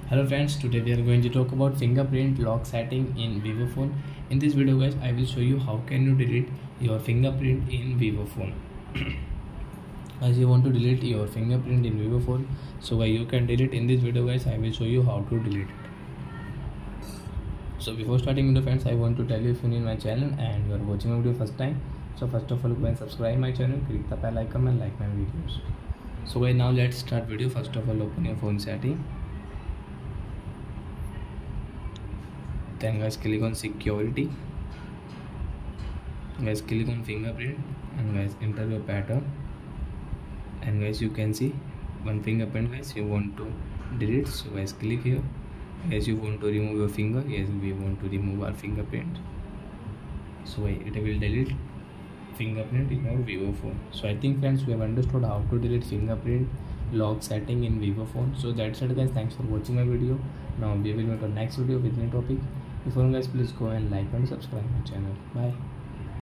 Hello friends, today we are going to talk about fingerprint lock setting in Vivo phone. In this video guys, I will show you how can you delete your fingerprint in Vivo phone. As you want to delete your fingerprint in Vivo phone, so you can delete in this video guys, I will show you how to delete it. So before starting video friends, I want to tell you if you need my channel and you are watching my video first time, so first of all go and subscribe my channel, click the bell icon and like my videos. So guys, now let's start video. First of all open your phone setting. Then guys click on security, guys click on fingerprint and guys enter your pattern, and guys you can see one fingerprint guys you want to delete. So guys click here. Guys you want to remove your finger, yes we want to remove our fingerprint, so it will delete fingerprint in our Vivo phone. So I think friends we have understood how to delete fingerprint lock setting in Vivo phone. So that's it guys, thanks for watching my video. Now we will meet on next video with new topic. Before guys, please go and like and subscribe my channel. Bye.